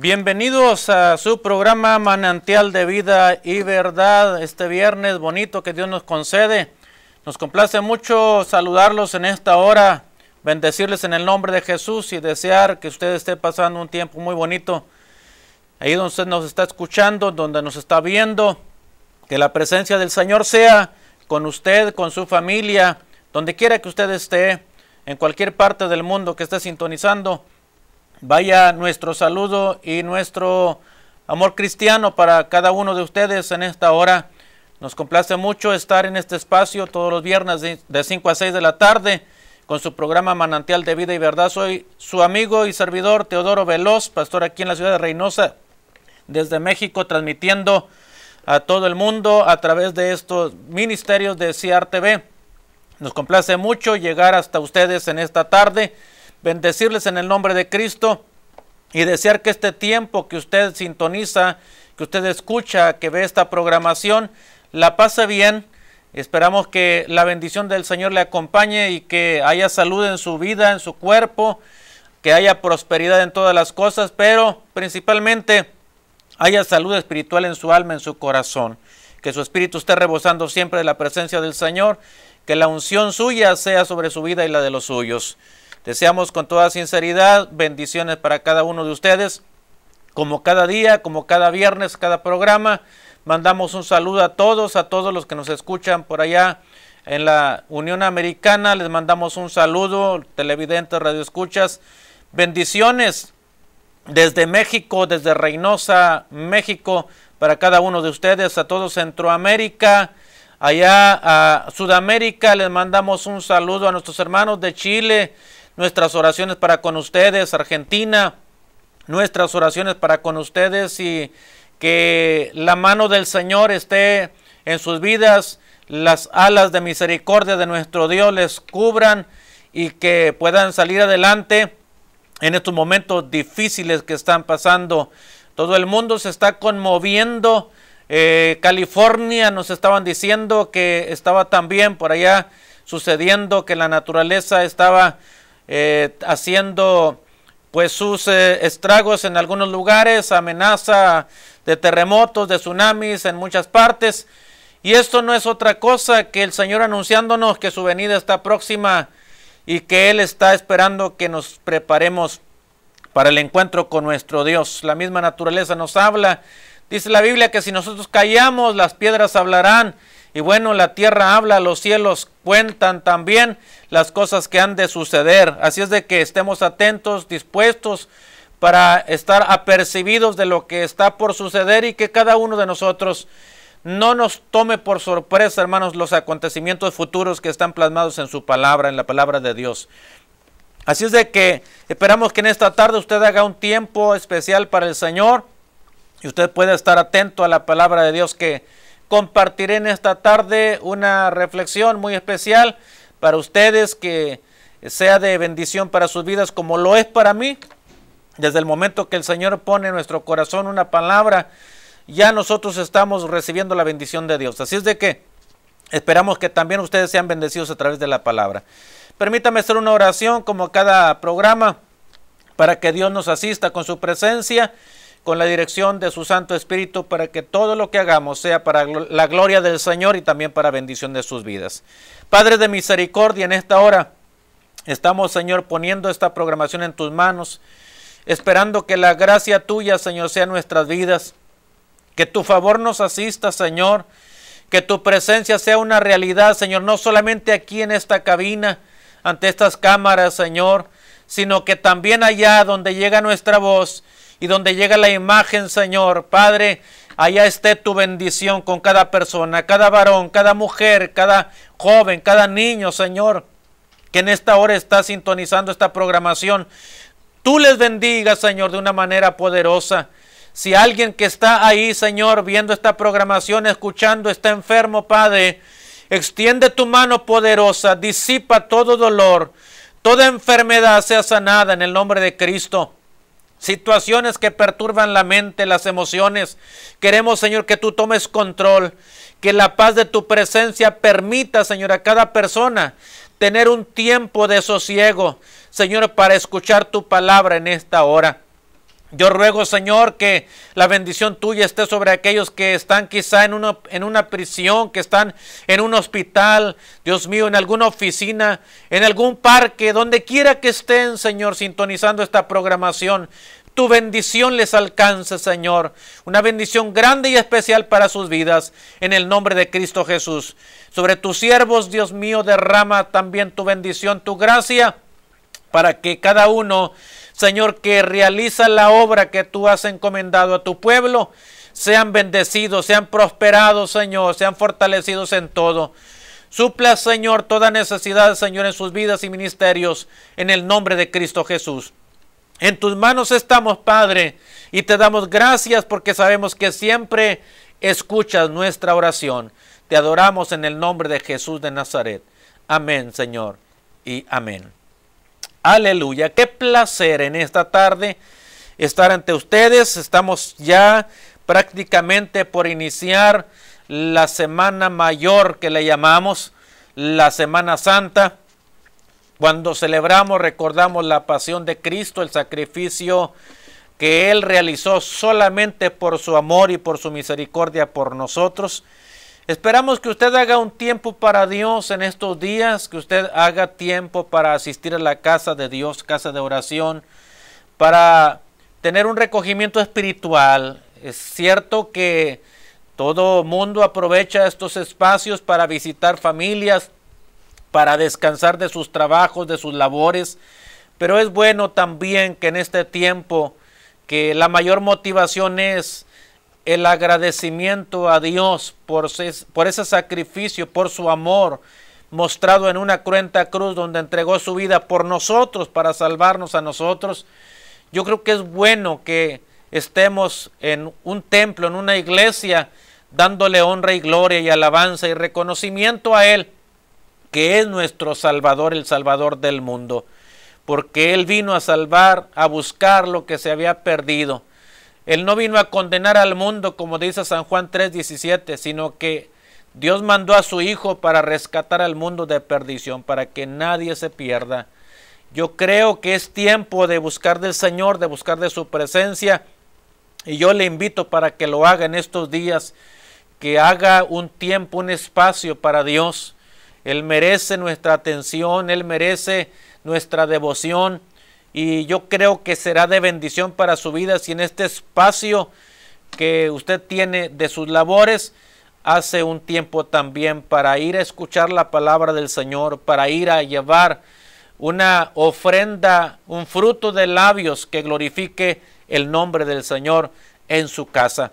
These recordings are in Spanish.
Bienvenidos a su programa Manantial de Vida y Verdad, este viernes bonito que Dios nos concede. Nos complace mucho saludarlos en esta hora, bendecirles en el nombre de Jesús y desear que usted esté pasando un tiempo muy bonito. Ahí donde usted nos está escuchando, donde nos está viendo, que la presencia del Señor sea con usted, con su familia, donde quiera que usted esté, en cualquier parte del mundo que esté sintonizando. Vaya nuestro saludo y nuestro amor cristiano para cada uno de ustedes en esta hora. Nos complace mucho estar en este espacio todos los viernes de 5 a 6 de la tarde con su programa Manantial de Vida y Verdad. Soy su amigo y servidor Teodoro Veloz, pastor aquí en la ciudad de Reynosa, desde México, transmitiendo a todo el mundo a través de estos ministerios de CIAR TV. Nos complace mucho llegar hasta ustedes en esta tarde, bendecirles en el nombre de Cristo y desear que este tiempo que usted sintoniza, que usted escucha, que ve esta programación, la pase bien. Esperamos que la bendición del Señor le acompañe y que haya salud en su vida, en su cuerpo, que haya prosperidad en todas las cosas, pero principalmente haya salud espiritual en su alma, en su corazón. Que su espíritu esté rebosando siempre de la presencia del Señor, que la unción suya sea sobre su vida y la de los suyos. Deseamos con toda sinceridad bendiciones para cada uno de ustedes. Como cada día, como cada viernes, cada programa, mandamos un saludo a todos los que nos escuchan por allá en la Unión Americana. Les mandamos un saludo, televidentes, radioescuchas. Bendiciones desde México, desde Reynosa, México, para cada uno de ustedes, a todo Centroamérica. Allá a Sudamérica les mandamos un saludo a nuestros hermanos de Chile. Nuestras oraciones para con ustedes, Argentina, nuestras oraciones para con ustedes y que la mano del Señor esté en sus vidas, las alas de misericordia de nuestro Dios les cubran y que puedan salir adelante en estos momentos difíciles que están pasando. Todo el mundo se está conmoviendo. California nos estaban diciendo que estaba también por allá sucediendo, que la naturaleza estaba haciendo pues sus estragos en algunos lugares, amenaza de terremotos, de tsunamis en muchas partes, y esto no es otra cosa que el Señor anunciándonos que su venida está próxima y que Él está esperando que nos preparemos para el encuentro con nuestro Dios. La misma naturaleza nos habla, dice la Biblia que si nosotros callamos, las piedras hablarán. Y bueno, la tierra habla, los cielos cuentan también las cosas que han de suceder. Así es de que estemos atentos, dispuestos para estar apercibidos de lo que está por suceder y que cada uno de nosotros no nos tome por sorpresa, hermanos, los acontecimientos futuros que están plasmados en su palabra, en la palabra de Dios. Así es de que esperamos que en esta tarde usted haga un tiempo especial para el Señor y usted pueda estar atento a la palabra de Dios que compartiré en esta tarde. Una reflexión muy especial para ustedes que sea de bendición para sus vidas como lo es para mí. Desde el momento que el Señor pone en nuestro corazón una palabra, ya nosotros estamos recibiendo la bendición de Dios. Así es de que esperamos que también ustedes sean bendecidos a través de la palabra. Permítame hacer una oración como cada programa para que Dios nos asista con su presencia, con la dirección de su Santo Espíritu, para que todo lo que hagamos sea para la gloria del Señor y también para bendición de sus vidas. Padre de misericordia, en esta hora estamos, Señor, poniendo esta programación en tus manos, esperando que la gracia tuya, Señor, sea en nuestras vidas, que tu favor nos asista, Señor, que tu presencia sea una realidad, Señor, no solamente aquí en esta cabina, ante estas cámaras, Señor, sino que también allá donde llega nuestra voz, y donde llega la imagen, Señor, Padre, allá esté tu bendición con cada persona, cada varón, cada mujer, cada joven, cada niño, Señor, que en esta hora está sintonizando esta programación. Tú les bendigas, Señor, de una manera poderosa. Si alguien que está ahí, Señor, viendo esta programación, escuchando, está enfermo, Padre, extiende tu mano poderosa, disipa todo dolor, toda enfermedad sea sanada en el nombre de Cristo. Situaciones que perturban la mente, las emociones. Queremos, Señor, que tú tomes control, que la paz de tu presencia permita, Señor, a cada persona tener un tiempo de sosiego, Señor, para escuchar tu palabra en esta hora. Yo ruego, Señor, que la bendición tuya esté sobre aquellos que están quizá en una prisión, que están en un hospital, Dios mío, en alguna oficina, en algún parque, donde quiera que estén, Señor, sintonizando esta programación. Tu bendición les alcance, Señor. Una bendición grande y especial para sus vidas, en el nombre de Cristo Jesús. Sobre tus siervos, Dios mío, derrama también tu bendición, tu gracia, para que cada uno, Señor, que realiza la obra que tú has encomendado a tu pueblo, sean bendecidos, sean prosperados, Señor, sean fortalecidos en todo. Supla, Señor, toda necesidad, Señor, en sus vidas y ministerios, en el nombre de Cristo Jesús. En tus manos estamos, Padre, y te damos gracias porque sabemos que siempre escuchas nuestra oración. Te adoramos en el nombre de Jesús de Nazaret. Amén, Señor, y amén. Aleluya, qué placer en esta tarde estar ante ustedes. Estamos ya prácticamente por iniciar la Semana Mayor, que le llamamos la Semana Santa. Cuando celebramos, recordamos la pasión de Cristo, el sacrificio que Él realizó solamente por su amor y por su misericordia por nosotros. Esperamos que usted haga un tiempo para Dios en estos días, que usted haga tiempo para asistir a la casa de Dios, casa de oración, para tener un recogimiento espiritual. Es cierto que todo mundo aprovecha estos espacios para visitar familias, para descansar de sus trabajos, de sus labores, pero es bueno también que en este tiempo, que la mayor motivación es el agradecimiento a Dios por ese sacrificio, por su amor mostrado en una cruenta cruz donde entregó su vida por nosotros para salvarnos a nosotros. Yo creo que es bueno que estemos en un templo, en una iglesia, dándole honra y gloria y alabanza y reconocimiento a Él, que es nuestro Salvador, el Salvador del mundo, porque Él vino a salvar, a buscar lo que se había perdido. Él no vino a condenar al mundo, como dice San Juan 3:17, sino que Dios mandó a su Hijo para rescatar al mundo de perdición, para que nadie se pierda. Yo creo que es tiempo de buscar del Señor, de buscar de su presencia, y yo le invito para que lo haga en estos días, que haga un tiempo, un espacio para Dios. Él merece nuestra atención, Él merece nuestra devoción, y yo creo que será de bendición para su vida si en este espacio que usted tiene de sus labores, hace un tiempo también para ir a escuchar la palabra del Señor, para ir a llevar una ofrenda, un fruto de labios que glorifique el nombre del Señor en su casa.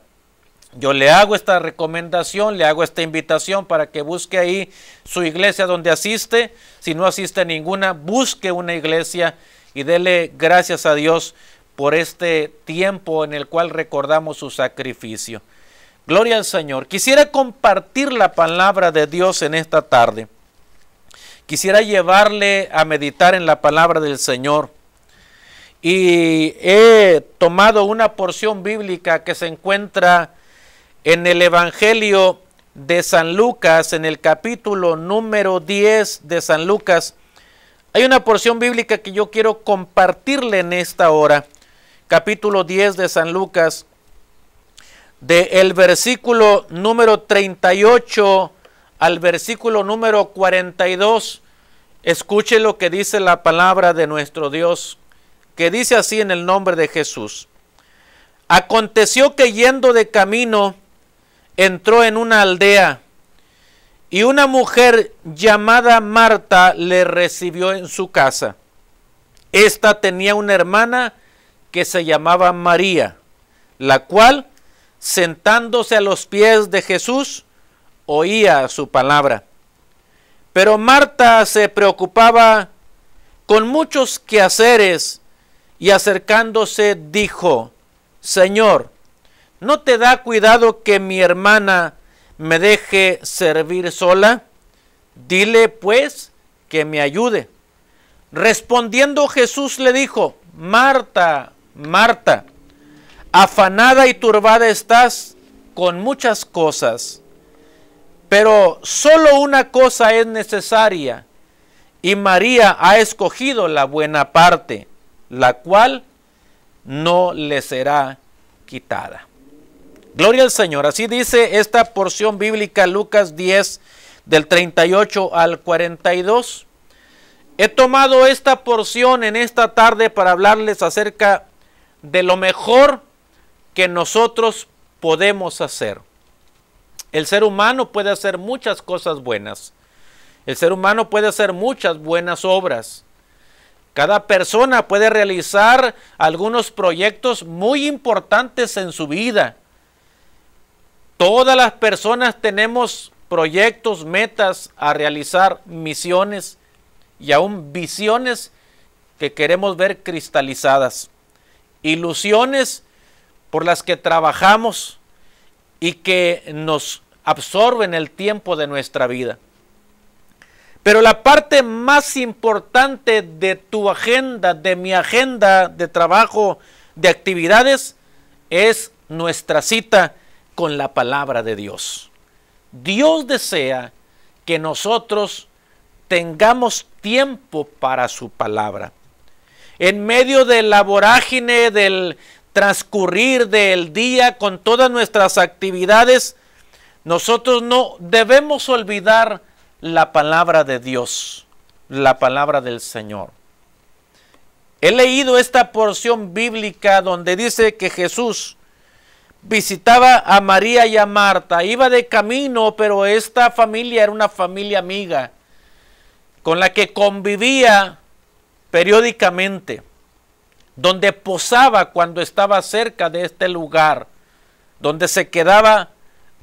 Yo le hago esta recomendación, le hago esta invitación para que busque ahí su iglesia donde asiste. Si no asiste a ninguna, busque una iglesia y dele gracias a Dios por este tiempo en el cual recordamos su sacrificio. Gloria al Señor. Quisiera compartir la palabra de Dios en esta tarde. Quisiera llevarle a meditar en la palabra del Señor. Y he tomado una porción bíblica que se encuentra en el Evangelio de San Lucas, en el capítulo número 10 de San Lucas. Hay una porción bíblica que yo quiero compartirle en esta hora. Capítulo 10 de San Lucas, del versículo número 38 al versículo número 42. Escuche lo que dice la palabra de nuestro Dios, que dice así en el nombre de Jesús. Aconteció que yendo de camino, entró en una aldea, y una mujer llamada Marta le recibió en su casa. Esta tenía una hermana que se llamaba María, la cual, sentándose a los pies de Jesús, oía su palabra. Pero Marta se preocupaba con muchos quehaceres y acercándose dijo: Señor, ¿no te da cuidado que mi hermana me deje servir sola? Dile pues que me ayude. Respondiendo Jesús le dijo: Marta, Marta, afanada y turbada estás con muchas cosas, pero solo una cosa es necesaria, y María ha escogido la buena parte, la cual no le será quitada. Gloria al Señor. Así dice esta porción bíblica, Lucas 10, del 38 al 42. He tomado esta porción en esta tarde para hablarles acerca de lo mejor que nosotros podemos hacer. El ser humano puede hacer muchas cosas buenas. El ser humano puede hacer muchas buenas obras. Cada persona puede realizar algunos proyectos muy importantes en su vida. Todas las personas tenemos proyectos, metas a realizar, misiones y aún visiones que queremos ver cristalizadas. Ilusiones por las que trabajamos y que nos absorben el tiempo de nuestra vida. Pero la parte más importante de tu agenda, de mi agenda de trabajo, de actividades, es nuestra cita con la palabra de Dios. Dios desea que nosotros tengamos tiempo para su palabra. En medio de la vorágine del transcurrir del día con todas nuestras actividades, nosotros no debemos olvidar la palabra de Dios, la palabra del Señor. He leído esta porción bíblica donde dice que Jesús visitaba a María y a Marta. Iba de camino, pero esta familia era una familia amiga con la que convivía periódicamente, donde posaba cuando estaba cerca de este lugar, donde se quedaba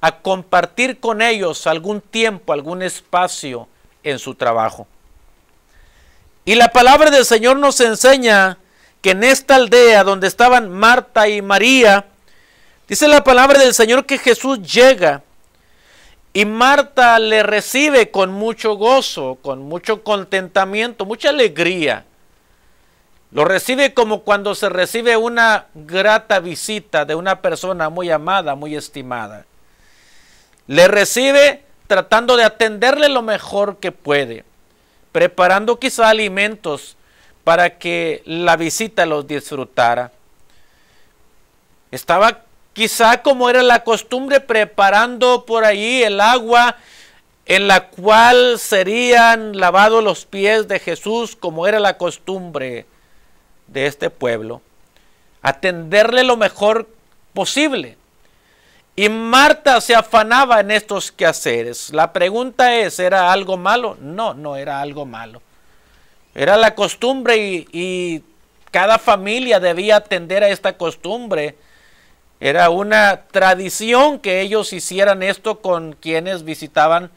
a compartir con ellos algún tiempo, algún espacio en su trabajo. Y la palabra del Señor nos enseña que en esta aldea donde estaban Marta y María, dice la palabra del Señor que Jesús llega y Marta le recibe con mucho gozo, con mucho contentamiento, mucha alegría. Lo recibe como cuando se recibe una grata visita de una persona muy amada, muy estimada. Le recibe tratando de atenderle lo mejor que puede, preparando quizá alimentos para que la visita los disfrutara. Estaba quizá, como era la costumbre, preparando por ahí el agua en la cual serían lavados los pies de Jesús, como era la costumbre de este pueblo. Atenderle lo mejor posible. Y Marta se afanaba en estos quehaceres. La pregunta es, ¿era algo malo? No, no era algo malo. Era la costumbre y cada familia debía atender a esta costumbre. Era una tradición que ellos hicieran esto con quienes visitaban,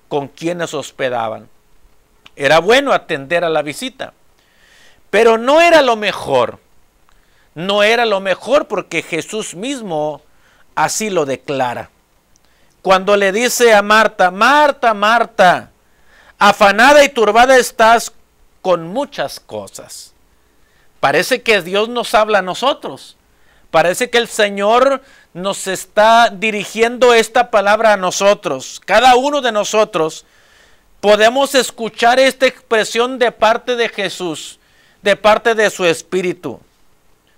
con quienes hospedaban. Era bueno atender a la visita, pero no era lo mejor. No era lo mejor porque Jesús mismo así lo declara. Cuando le dice a Marta, Marta, Marta, afanada y turbada estás con muchas cosas. Parece que Dios nos habla a nosotros. Parece que el Señor nos está dirigiendo esta palabra a nosotros. Cada uno de nosotros podemos escuchar esta expresión de parte de Jesús, de parte de su Espíritu.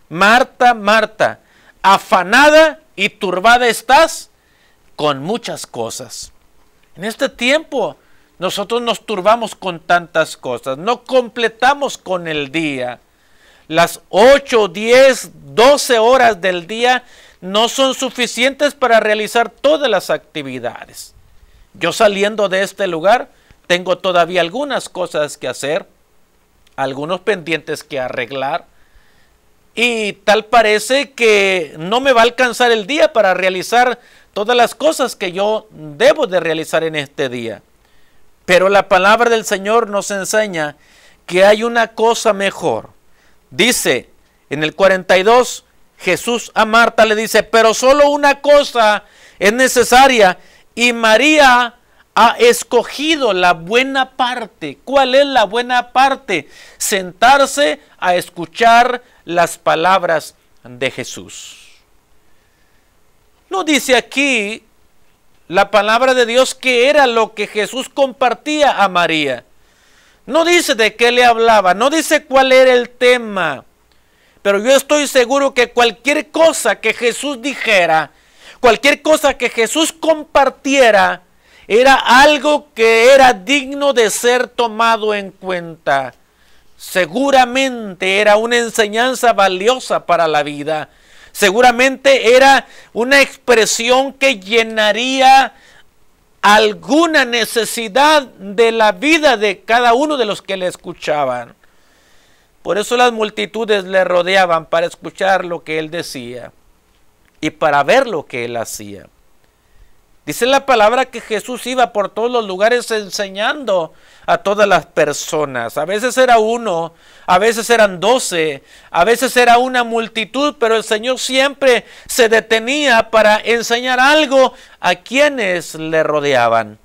Marta, Marta, afanada y turbada estás con muchas cosas. En este tiempo nosotros nos turbamos con tantas cosas, no completamos con el día. Las 8, 10, 12 horas del día no son suficientes para realizar todas las actividades. Yo saliendo de este lugar tengo todavía algunas cosas que hacer, algunos pendientes que arreglar, y tal parece que no me va a alcanzar el día para realizar todas las cosas que yo debo de realizar en este día. Pero la palabra del Señor nos enseña que hay una cosa mejor. Dice en el 42, Jesús a Marta le dice, pero solo una cosa es necesaria y María ha escogido la buena parte. ¿Cuál es la buena parte? Sentarse a escuchar las palabras de Jesús. No dice aquí la palabra de Dios que era lo que Jesús compartía a María. No dice de qué le hablaba, no dice cuál era el tema, pero yo estoy seguro que cualquier cosa que Jesús dijera, cualquier cosa que Jesús compartiera, era algo que era digno de ser tomado en cuenta. Seguramente era una enseñanza valiosa para la vida. Seguramente era una expresión que llenaría alguna necesidad de la vida de cada uno de los que le escuchaban. Por eso las multitudes le rodeaban para escuchar lo que él decía y para ver lo que él hacía. Dice la palabra que Jesús iba por todos los lugares enseñando a todas las personas. A veces era uno, a veces eran 12, a veces era una multitud, pero el Señor siempre se detenía para enseñar algo a quienes le rodeaban.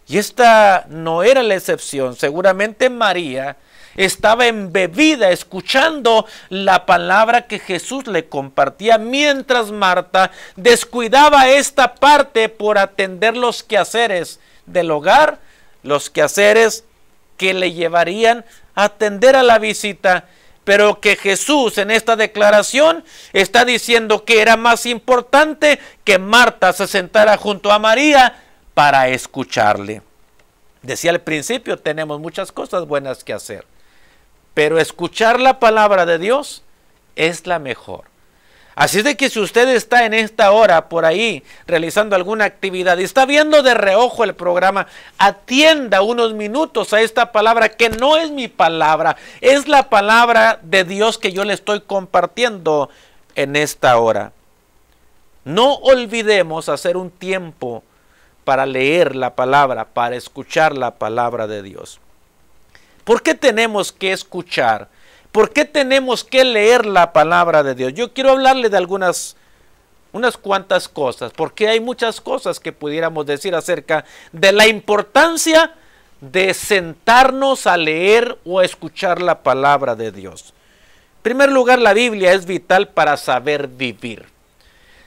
Y esta no era la excepción. Seguramente María estaba embebida escuchando la palabra que Jesús le compartía, mientras Marta descuidaba esta parte por atender los quehaceres del hogar, los quehaceres que le llevarían a atender a la visita. Pero que Jesús en esta declaración está diciendo que era más importante que Marta se sentara junto a María para escucharle. Decía al principio, tenemos muchas cosas buenas que hacer, pero escuchar la palabra de Dios es la mejor. Así es de que si usted está en esta hora por ahí realizando alguna actividad y está viendo de reojo el programa, atienda unos minutos a esta palabra que no es mi palabra, es la palabra de Dios que yo le estoy compartiendo en esta hora. No olvidemos hacer un tiempo para leer la palabra, para escuchar la palabra de Dios. ¿Por qué tenemos que escuchar? ¿Por qué tenemos que leer la palabra de Dios? Yo quiero hablarle de unas cuantas cosas, porque hay muchas cosas que pudiéramos decir acerca de la importancia de sentarnos a leer o a escuchar la palabra de Dios. En primer lugar, la Biblia es vital para saber vivir.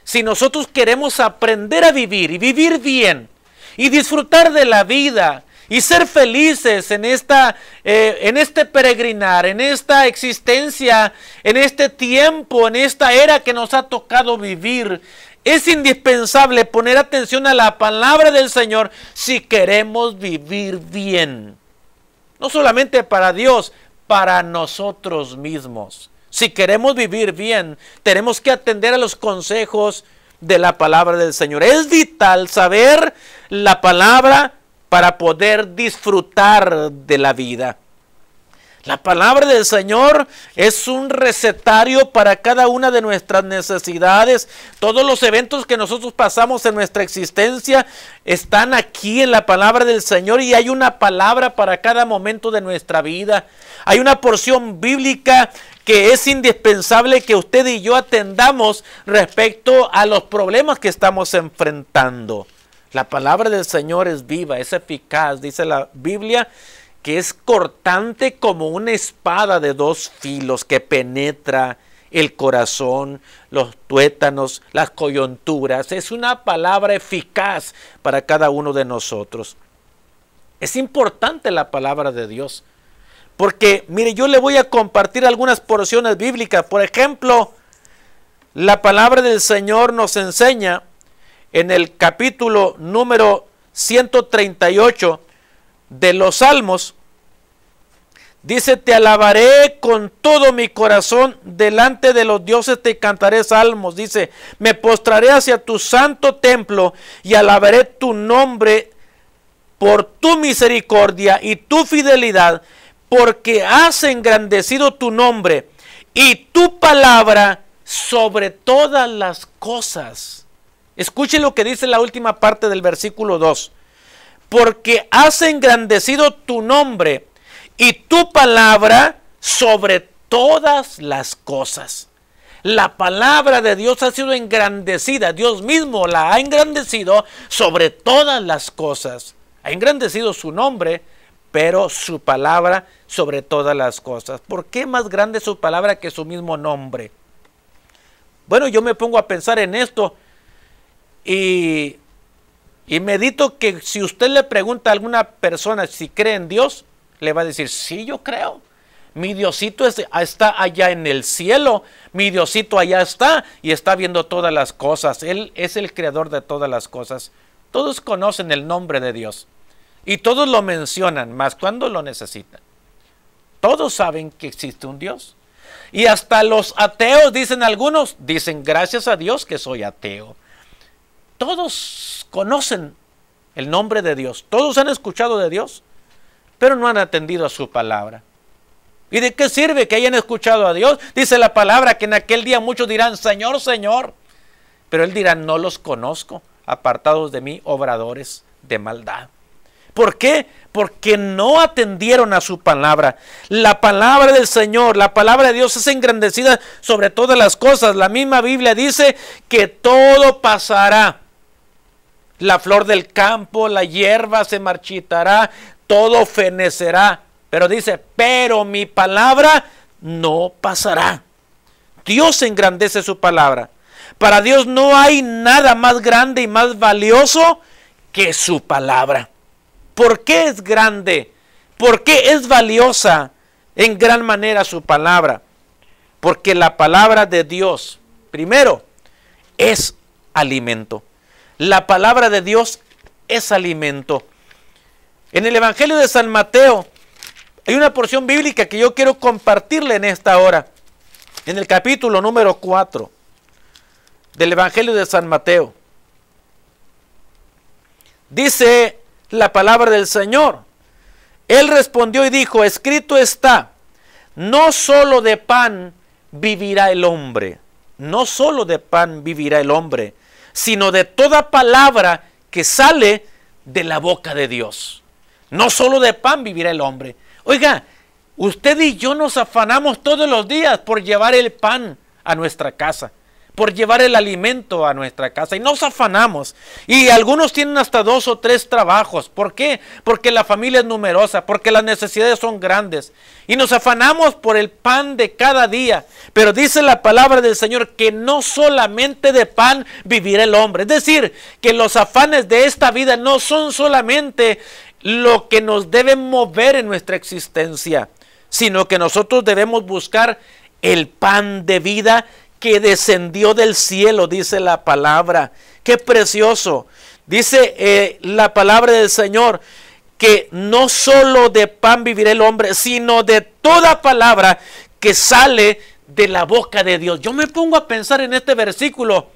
Si nosotros queremos aprender a vivir y vivir bien y disfrutar de la vida y ser felices en este peregrinar, en esta existencia, en este tiempo, en esta era que nos ha tocado vivir, es indispensable poner atención a la palabra del Señor si queremos vivir bien. No solamente para Dios, para nosotros mismos. Si queremos vivir bien, tenemos que atender a los consejos de la palabra del Señor. Es vital saber la palabra para poder disfrutar de la vida. La palabra del Señor es un recetario para cada una de nuestras necesidades. Todos los eventos que nosotros pasamos en nuestra existencia están aquí en la palabra del Señor, y hay una palabra para cada momento de nuestra vida. Hay una porción bíblica que es indispensable que usted y yo atendamos respecto a los problemas que estamos enfrentando. La palabra del Señor es viva, es eficaz, dice la Biblia, que es cortante como una espada de 2 filos que penetra el corazón, los tuétanos, las coyunturas. Es una palabra eficaz para cada uno de nosotros. Es importante la palabra de Dios, porque, mire, yo le voy a compartir algunas porciones bíblicas. Por ejemplo, la palabra del Señor nos enseña en el capítulo número 138 de los Salmos, dice: te alabaré con todo mi corazón, delante de los dioses te cantaré salmos. Dice: me postraré hacia tu santo templo y alabaré tu nombre por tu misericordia y tu fidelidad, porque has engrandecido tu nombre y tu palabra sobre todas las cosas. Escuche lo que dice la última parte del versículo 2. Porque has engrandecido tu nombre y tu palabra sobre todas las cosas. La palabra de Dios ha sido engrandecida. Dios mismo la ha engrandecido sobre todas las cosas. Ha engrandecido su nombre, pero su palabra sobre todas las cosas. ¿Por qué más grande su palabra que su mismo nombre? Bueno, yo me pongo a pensar en esto y medito que si usted le pregunta a alguna persona si cree en Dios, le va a decir: sí, yo creo. Mi Diosito está allá en el cielo, mi Diosito allá está y está viendo todas las cosas. Él es el creador de todas las cosas. Todos conocen el nombre de Dios y todos lo mencionan, mas cuando lo necesitan. Todos saben que existe un Dios. Y hasta los ateos, dicen algunos, dicen gracias a Dios que soy ateo. Todos conocen el nombre de Dios, todos han escuchado de Dios, pero no han atendido a su palabra. ¿Y de qué sirve que hayan escuchado a Dios? Dice la palabra que en aquel día muchos dirán, Señor, Señor. Pero Él dirá, no los conozco, apartados de mí, obradores de maldad. ¿Por qué? Porque no atendieron a su palabra. La palabra del Señor, la palabra de Dios es engrandecida sobre todas las cosas. La misma Biblia dice que todo pasará. La flor del campo, la hierba se marchitará, todo fenecerá. Pero dice, pero mi palabra no pasará. Dios engrandece su palabra. Para Dios no hay nada más grande y más valioso que su palabra. ¿Por qué es grande? ¿Por qué es valiosa en gran manera su palabra? Porque la palabra de Dios, primero, es alimento. La palabra de Dios es alimento. En el Evangelio de San Mateo hay una porción bíblica que yo quiero compartirle en esta hora. En el capítulo número 4 del Evangelio de San Mateo. Dice la palabra del Señor. Él respondió y dijo, escrito está, no solo de pan vivirá el hombre, no solo de pan vivirá el hombre, sino de toda palabra que sale de la boca de Dios. No solo de pan vivirá el hombre. Oiga, usted y yo nos afanamos todos los días por llevar el pan a nuestra casa, por llevar el alimento a nuestra casa, y nos afanamos. Y algunos tienen hasta 2 o 3 trabajos. ¿Por qué? Porque la familia es numerosa, porque las necesidades son grandes. Y nos afanamos por el pan de cada día. Pero dice la palabra del Señor que no solamente de pan vivirá el hombre. Es decir, que los afanes de esta vida no son solamente lo que nos debe mover en nuestra existencia, sino que nosotros debemos buscar el pan de vida que descendió del cielo, dice la palabra. ¡Qué precioso! Dice la palabra del Señor que no solo de pan vivirá el hombre, sino de toda palabra que sale de la boca de Dios. Yo me pongo a pensar en este versículo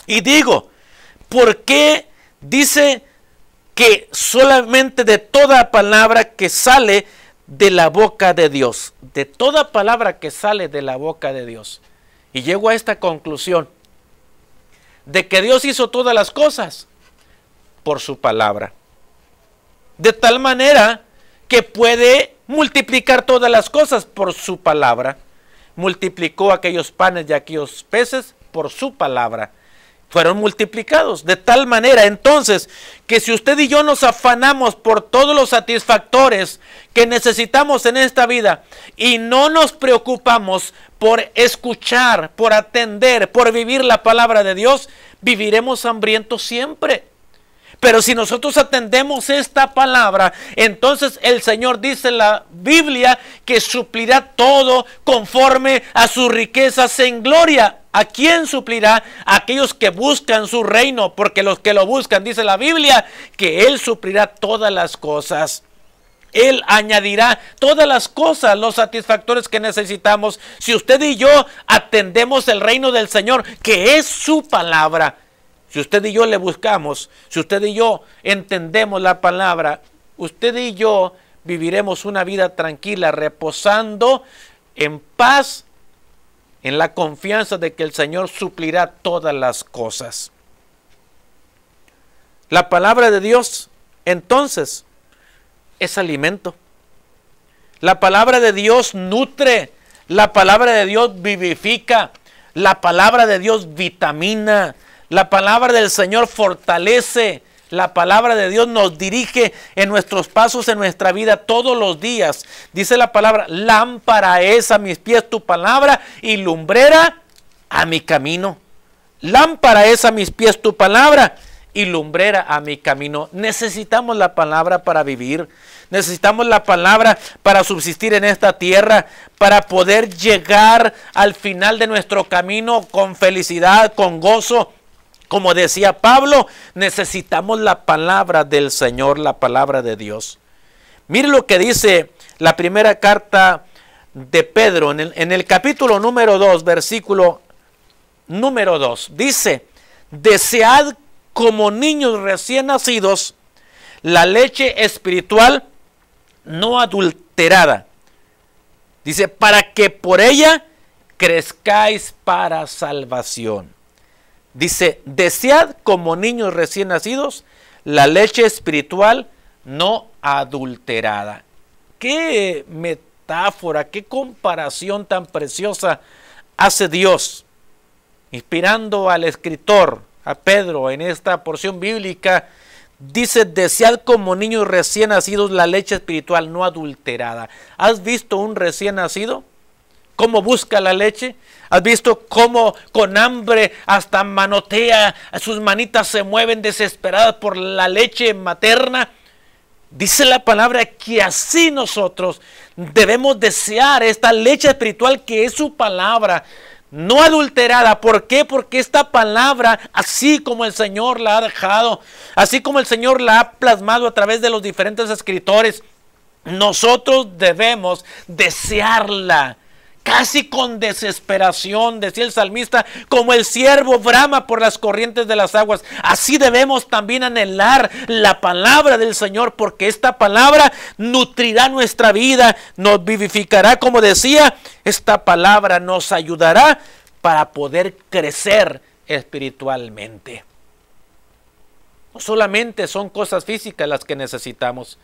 y digo, ¿por qué dice que solamente de toda palabra que sale de la boca de Dios? De toda palabra que sale de la boca de Dios. Y llego a esta conclusión de que Dios hizo todas las cosas por su palabra. De tal manera que puede multiplicar todas las cosas por su palabra. Multiplicó aquellos panes y aquellos peces por su palabra. Fueron multiplicados de tal manera entonces que si usted y yo nos afanamos por todos los satisfactores que necesitamos en esta vida y no nos preocupamos por escuchar, por atender, por vivir la palabra de Dios, viviremos hambrientos siempre. Pero si nosotros atendemos esta palabra, entonces el Señor dice en la Biblia que suplirá todo conforme a sus riquezas en gloria. ¿A quién suplirá? A aquellos que buscan su reino, porque los que lo buscan, dice la Biblia, que Él suplirá todas las cosas. Él añadirá todas las cosas, los satisfactores que necesitamos, si usted y yo atendemos el reino del Señor, que es su palabra. Si usted y yo le buscamos, si usted y yo entendemos la palabra, usted y yo viviremos una vida tranquila, reposando en paz, en la confianza de que el Señor suplirá todas las cosas. La palabra de Dios, entonces, es alimento. La palabra de Dios nutre, la palabra de Dios vivifica, la palabra de Dios vitamina, la palabra del Señor fortalece, la palabra de Dios nos dirige en nuestros pasos en nuestra vida todos los días. Dice la palabra, lámpara es a mis pies tu palabra y lumbrera a mi camino. Lámpara es a mis pies tu palabra y lumbrera a mi camino. Necesitamos la palabra para vivir. Necesitamos la palabra para subsistir en esta tierra, para poder llegar al final de nuestro camino con felicidad, con gozo. Como decía Pablo, necesitamos la palabra del Señor, la palabra de Dios. Mire lo que dice la primera carta de Pedro en el capítulo número 2, versículo número 2. Dice: desead como niños recién nacidos la leche espiritual no adulterada. Dice, para que por ella crezcáis para salvación. Dice, desead como niños recién nacidos la leche espiritual no adulterada. Qué metáfora, qué comparación tan preciosa hace Dios, inspirando al escritor, a Pedro, en esta porción bíblica. Dice, desead como niños recién nacidos la leche espiritual no adulterada. ¿Has visto un recién nacido? ¿Cómo busca la leche? ¿Has visto cómo con hambre hasta manotea, sus manitas se mueven desesperadas por la leche materna? Dice la palabra que así nosotros debemos desear esta leche espiritual que es su palabra, no adulterada. ¿Por qué? Porque esta palabra, así como el Señor la ha dejado, así como el Señor la ha plasmado a través de los diferentes escritores, nosotros debemos desearla. Casi con desesperación, decía el salmista, como el ciervo brama por las corrientes de las aguas. Así debemos también anhelar la palabra del Señor, porque esta palabra nutrirá nuestra vida, nos vivificará, como decía. Esta palabra nos ayudará para poder crecer espiritualmente. No solamente son cosas físicas las que necesitamos,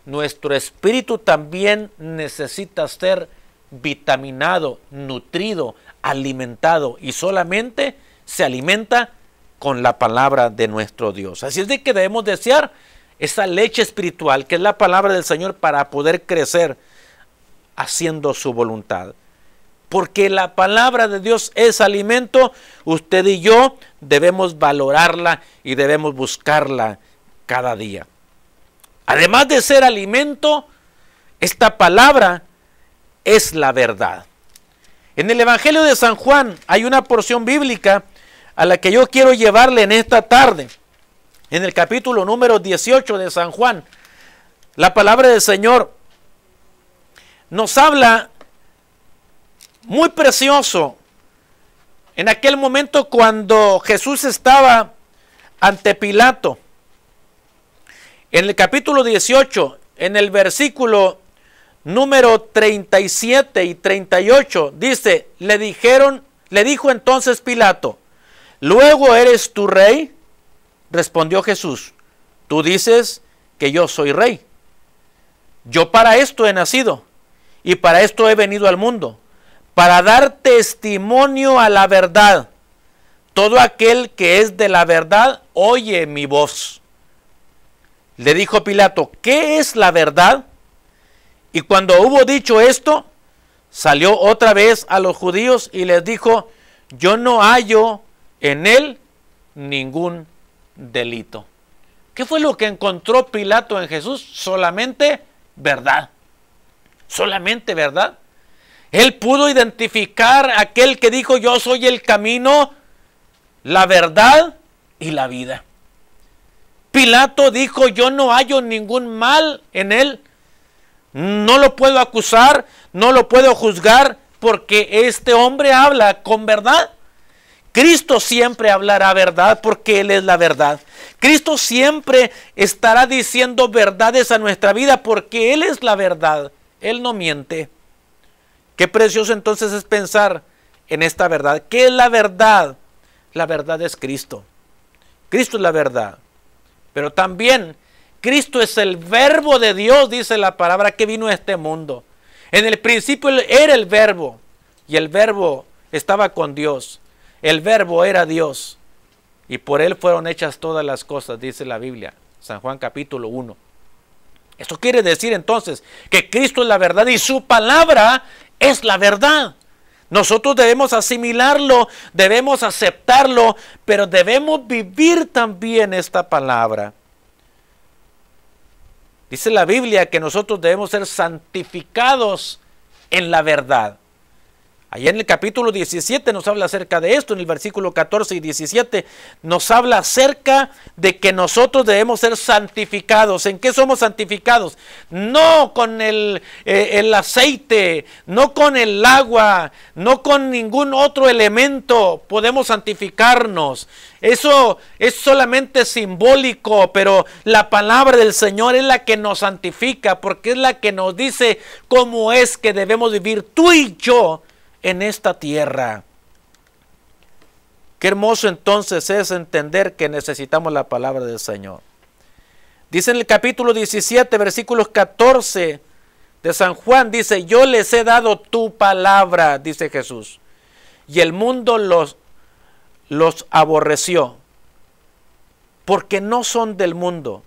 nuestro espíritu también necesita ser vitaminado, nutrido, alimentado, y solamente se alimenta con la palabra de nuestro Dios. Así es de que debemos desear esa leche espiritual, que es la palabra del Señor, para poder crecer haciendo su voluntad. Porque la palabra de Dios es alimento, usted y yo debemos valorarla y debemos buscarla cada día. Además de ser alimento, esta palabra es la verdad. En el Evangelio de San Juan hay una porción bíblica a la que yo quiero llevarle en esta tarde. En el capítulo número 18 de San Juan, la palabra del Señor nos habla muy precioso. En aquel momento cuando Jesús estaba ante Pilato, en el capítulo 18, en el versículo número 37 y 38, dice, le dijo entonces Pilato, ¿luego eres tú rey? Respondió Jesús, tú dices que yo soy rey. Yo para esto he nacido y para esto he venido al mundo, para dar testimonio a la verdad. Todo aquel que es de la verdad oye mi voz. Le dijo Pilato, ¿qué es la verdad? Y cuando hubo dicho esto, salió otra vez a los judíos y les dijo, yo no hallo en él ningún delito. ¿Qué fue lo que encontró Pilato en Jesús? Solamente verdad. Solamente verdad. Él pudo identificar a aquel que dijo, yo soy el camino, la verdad y la vida. Pilato dijo, yo no hallo ningún mal en él. No lo puedo acusar, no lo puedo juzgar, porque este hombre habla con verdad. Cristo siempre hablará verdad porque Él es la verdad. Cristo siempre estará diciendo verdades a nuestra vida porque Él es la verdad. Él no miente. Qué precioso entonces es pensar en esta verdad. ¿Qué es la verdad? La verdad es Cristo. Cristo es la verdad. Pero también Cristo es el verbo de Dios, dice la palabra, que vino a este mundo. En el principio era el verbo, y el verbo estaba con Dios. El verbo era Dios, y por él fueron hechas todas las cosas, dice la Biblia, San Juan capítulo 1. Esto quiere decir entonces que Cristo es la verdad y su palabra es la verdad. Nosotros debemos asimilarlo, debemos aceptarlo, pero debemos vivir también esta palabra. Dice la Biblia que nosotros debemos ser santificados en la verdad. Allá en el capítulo 17 nos habla acerca de esto, en el versículo 14 y 17 nos habla acerca de que nosotros debemos ser santificados. ¿En qué somos santificados? No con el aceite, no con el agua, no con ningún otro elemento podemos santificarnos. Eso es solamente simbólico, pero la palabra del Señor es la que nos santifica, porque es la que nos dice cómo es que debemos vivir tú y yo en esta tierra. Qué hermoso entonces es entender que necesitamos la palabra del Señor. Dice en el capítulo 17, versículos 14 de San Juan, dice: yo les he dado tu palabra, dice Jesús, y el mundo los aborreció, porque no son del mundo,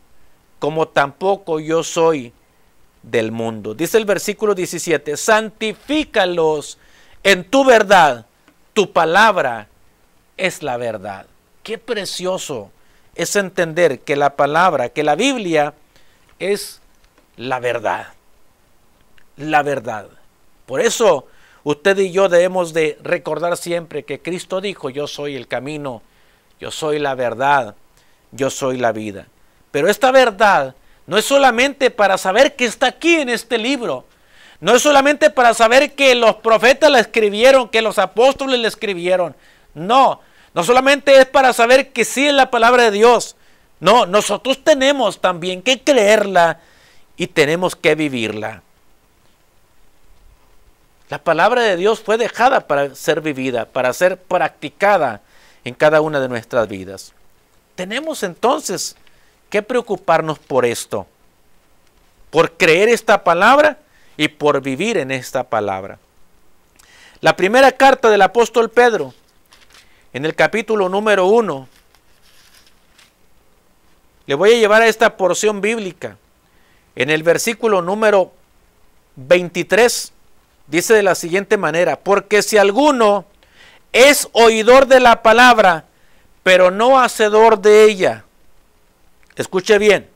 como tampoco yo soy del mundo. Dice el versículo 17: santifícalos en tu verdad, tu palabra es la verdad. Qué precioso es entender que la palabra, que la Biblia es la verdad. La verdad. Por eso usted y yo debemos de recordar siempre que Cristo dijo: yo soy el camino, yo soy la verdad, yo soy la vida. Pero esta verdad no es solamente para saber que está aquí en este libro. No es solamente para saber que los profetas la escribieron, que los apóstoles la escribieron. No, no solamente es para saber que sí es la palabra de Dios. No, nosotros tenemos también que creerla y tenemos que vivirla. La palabra de Dios fue dejada para ser vivida, para ser practicada en cada una de nuestras vidas. Tenemos entonces que preocuparnos por esto, por creer esta palabra y por vivir en esta palabra. La primera carta del apóstol Pedro, en el capítulo número 1, le voy a llevar a esta porción bíblica. En el versículo número 23, dice de la siguiente manera: porque si alguno es oidor de la palabra, pero no hacedor de ella. Escuche bien.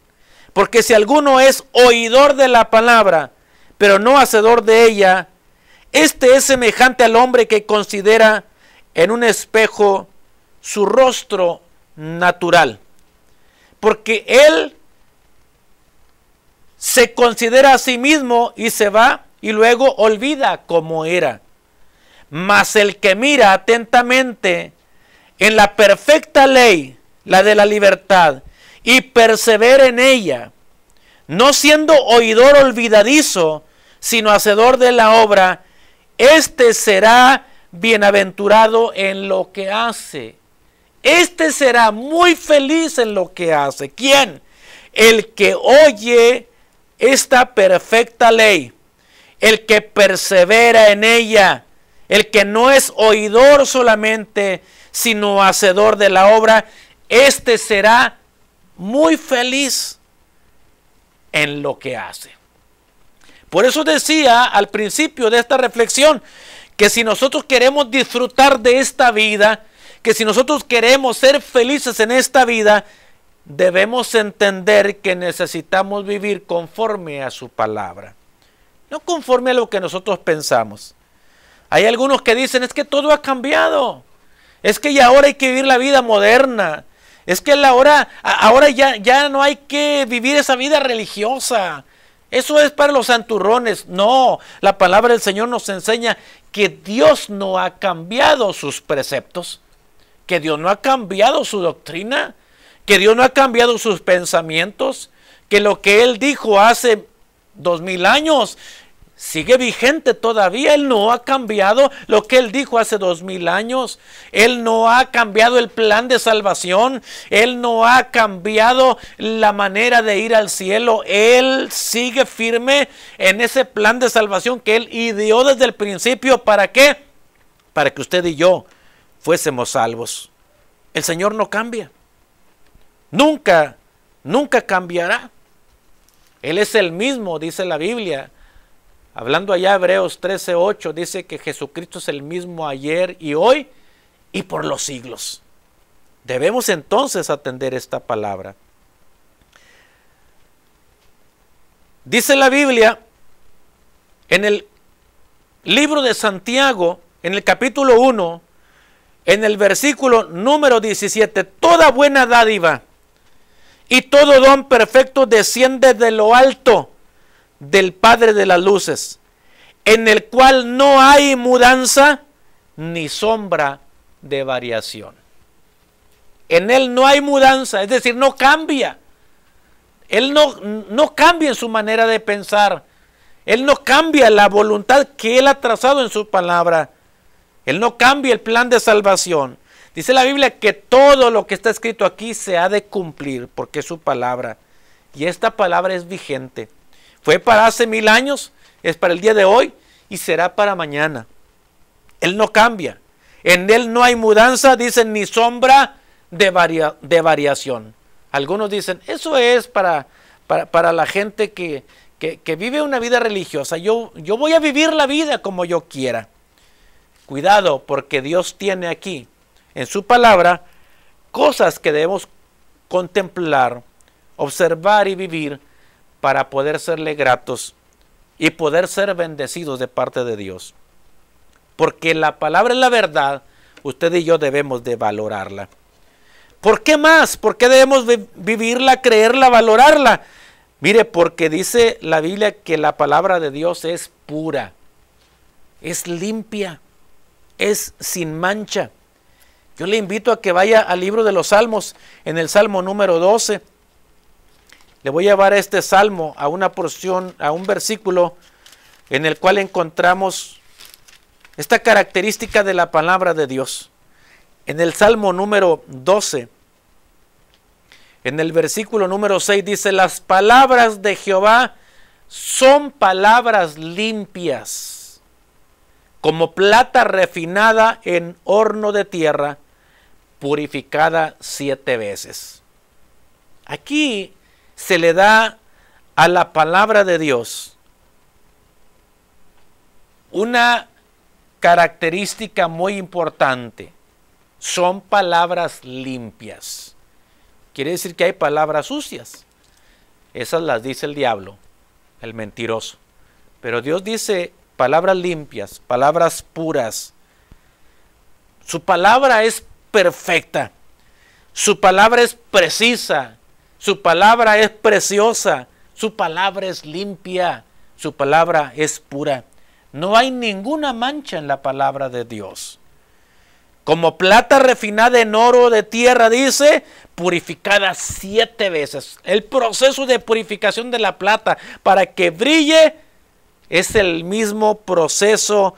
Porque si alguno es oidor de la palabra, pero no hacedor de ella, este es semejante al hombre que considera en un espejo su rostro natural. Porque él se considera a sí mismo y se va y luego olvida cómo era. Mas el que mira atentamente en la perfecta ley, la de la libertad, y persevera en ella, no siendo oidor olvidadizo, sino hacedor de la obra, este será bienaventurado en lo que hace. Este será muy feliz en lo que hace. ¿Quién? El que oye esta perfecta ley, el que persevera en ella, el que no es oidor solamente, sino hacedor de la obra, este será muy feliz en lo que hace. Por eso decía al principio de esta reflexión que si nosotros queremos disfrutar de esta vida, que si nosotros queremos ser felices en esta vida, debemos entender que necesitamos vivir conforme a su palabra, no conforme a lo que nosotros pensamos. Hay algunos que dicen: es que todo ha cambiado, es que ya ahora hay que vivir la vida moderna, es que ahora ya no hay que vivir esa vida religiosa. Eso es para los santurrones. No, la palabra del Señor nos enseña que Dios no ha cambiado sus preceptos, que Dios no ha cambiado su doctrina, que Dios no ha cambiado sus pensamientos, que lo que Él dijo hace 2000 años sigue vigente todavía. Él no ha cambiado lo que Él dijo hace 2000 años. Él no ha cambiado el plan de salvación. Él no ha cambiado la manera de ir al cielo. Él sigue firme en ese plan de salvación que Él ideó desde el principio. ¿Para qué? Para que usted y yo fuésemos salvos. El Señor no cambia. Nunca cambiará. Él es el mismo, dice la Biblia. Hablando allá Hebreos 13:8, dice que Jesucristo es el mismo ayer y hoy y por los siglos. Debemos entonces atender esta palabra. Dice la Biblia en el libro de Santiago, en el capítulo 1, en el versículo número 17, toda buena dádiva y todo don perfecto desciende de lo alto del Padre de las luces, en el cual no hay mudanza ni sombra de variación. En él no hay mudanza, es decir, no cambia. Él no cambia en su manera de pensar. Él no cambia la voluntad que él ha trazado en su palabra. Él no cambia el plan de salvación. Dice la Biblia que todo lo que está escrito aquí se ha de cumplir porque es su palabra. Y esta palabra es vigente. Fue para hace 1000 años, es para el día de hoy y será para mañana. Él no cambia. En él no hay mudanza, dicen, ni sombra de variación. Algunos dicen, eso es para la gente que vive una vida religiosa. Yo voy a vivir la vida como yo quiera. Cuidado, porque Dios tiene aquí, en su palabra, cosas que debemos contemplar, observar y vivir para poder serle gratos y poder ser bendecidos de parte de Dios. Porque la palabra es la verdad, usted y yo debemos de valorarla. ¿Por qué más? ¿Por qué debemos vivirla, creerla, valorarla? Mire, porque dice la Biblia que la palabra de Dios es pura, es limpia, es sin mancha. Yo le invito a que vaya al libro de los Salmos, en el Salmo número 12. Le voy a llevar este salmo a una porción, a un versículo en el cual encontramos esta característica de la palabra de Dios. En el Salmo número 12, en el versículo número 6 dice, las palabras de Jehová son palabras limpias, como plata refinada en horno de tierra, purificada 7 veces. Aquí se le da a la palabra de Dios una característica muy importante. Son palabras limpias. Quiere decir que hay palabras sucias. Esas las dice el diablo, el mentiroso. Pero Dios dice palabras limpias, palabras puras. Su palabra es perfecta. Su palabra es precisa. Su palabra es preciosa. Su palabra es limpia. Su palabra es pura. No hay ninguna mancha en la palabra de Dios. Como plata refinada en oro de tierra, dice, purificada 7 veces. El proceso de purificación de la plata para que brille es el mismo proceso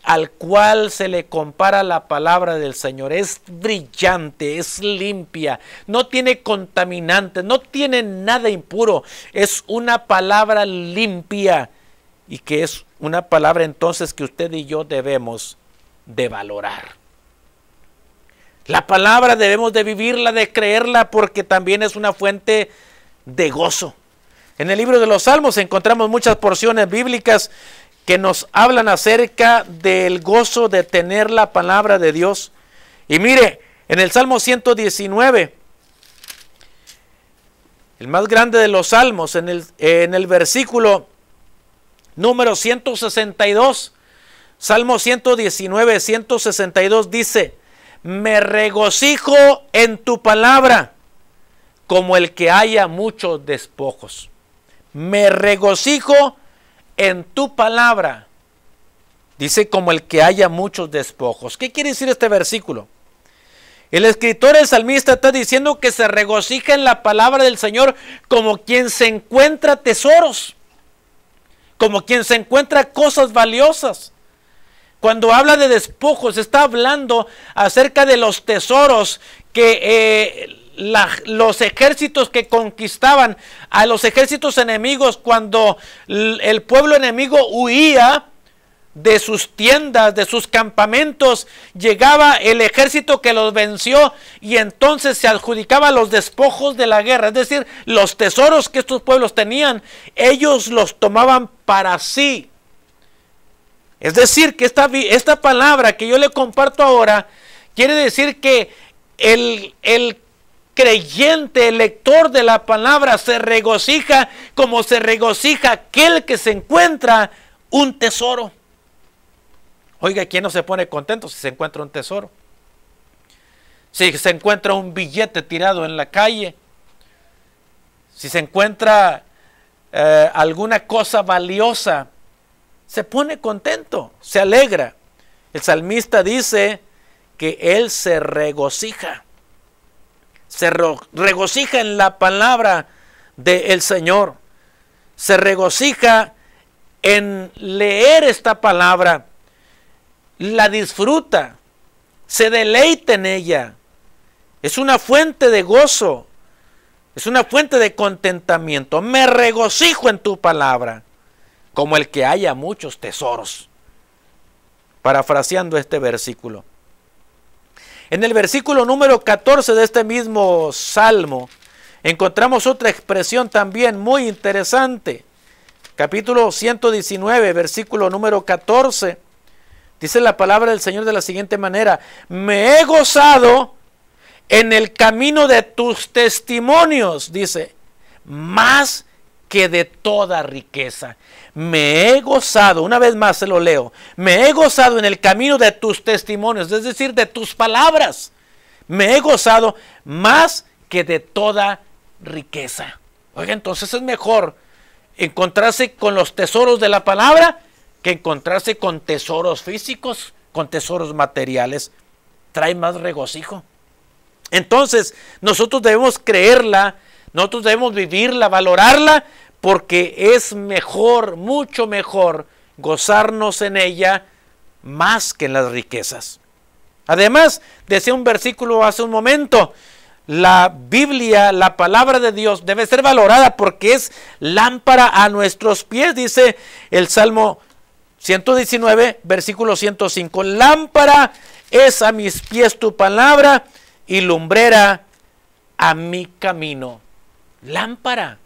al cual se le compara la palabra del Señor. Es brillante, es limpia, no tiene contaminantes, no tiene nada impuro. Es una palabra limpia y que es una palabra entonces que usted y yo debemos de valorar. La palabra debemos de vivirla, de creerla, porque también es una fuente de gozo. En el libro de los Salmos encontramos muchas porciones bíblicas que nos hablan acerca del gozo de tener la palabra de Dios. Y mire, en el Salmo 119, el más grande de los salmos, en el versículo número 162, Salmo 119, 162 dice, me regocijo en tu palabra como el que haya muchos despojos. Me regocijo en tu palabra. Dice como el que haya muchos despojos. ¿Qué quiere decir este versículo? El escritor, el salmista, está diciendo que se regocija en la palabra del Señor como quien se encuentra tesoros, como quien se encuentra cosas valiosas. Cuando habla de despojos, está hablando acerca de los tesoros que los ejércitos que conquistaban a los ejércitos enemigos, cuando el pueblo enemigo huía de sus tiendas, de sus campamentos, llegaba el ejército que los venció y entonces se adjudicaba los despojos de la guerra, es decir, los tesoros que estos pueblos tenían, ellos los tomaban para sí. Es decir, que esta palabra que yo le comparto ahora, quiere decir que el creyente, el lector de la palabra, se regocija como se regocija aquel que se encuentra un tesoro. Oiga, ¿quién no se pone contento si se encuentra un tesoro? Si se encuentra un billete tirado en la calle, si se encuentra alguna cosa valiosa, se pone contento, se alegra. El salmista dice que él se regocija. Se regocija en la palabra del Señor. Se regocija en leer esta palabra. La disfruta. Se deleita en ella. Es una fuente de gozo. Es una fuente de contentamiento. Me regocijo en tu palabra, como el que haya muchos tesoros. Parafraseando este versículo. En el versículo número 14 de este mismo salmo, encontramos otra expresión también muy interesante. Capítulo 119, versículo número 14. Dice la palabra del Señor de la siguiente manera: me he gozado en el camino de tus testimonios, dice, más que de toda riqueza. Me he gozado, una vez más se lo leo, me he gozado en el camino de tus testimonios, es decir, de tus palabras. Me he gozado más que de toda riqueza. Oiga, entonces es mejor encontrarse con los tesoros de la palabra que encontrarse con tesoros físicos, con tesoros materiales. Trae más regocijo. Entonces, nosotros debemos creerla, nosotros debemos vivirla, valorarla, porque es mejor, mucho mejor, gozarnos en ella más que en las riquezas. Además, decía un versículo hace un momento, la Biblia, la palabra de Dios, debe ser valorada porque es lámpara a nuestros pies, dice el Salmo 119, versículo 105. Lámpara es a mis pies tu palabra y lumbrera a mi camino. Lámpara.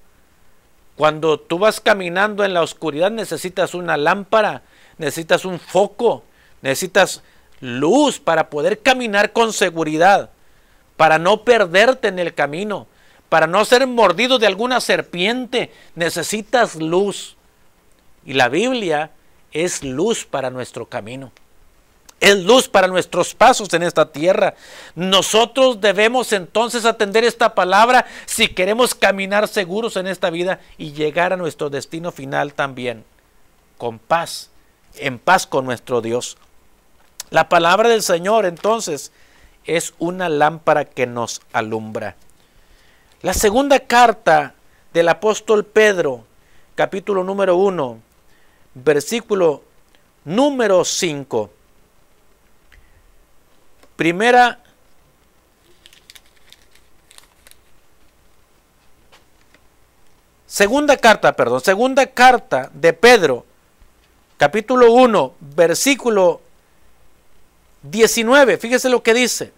Cuando tú vas caminando en la oscuridad necesitas una lámpara, necesitas un foco, necesitas luz para poder caminar con seguridad, para no perderte en el camino, para no ser mordido de alguna serpiente. Necesitas luz. Y la Biblia es luz para nuestro camino. Es luz para nuestros pasos en esta tierra. Nosotros debemos entonces atender esta palabra si queremos caminar seguros en esta vida y llegar a nuestro destino final también, con paz, en paz con nuestro Dios. La palabra del Señor entonces es una lámpara que nos alumbra. La segunda carta del apóstol Pedro, capítulo número 1, versículo número 5. Segunda carta de Pedro, capítulo 1, versículo 19. Fíjese lo que dice.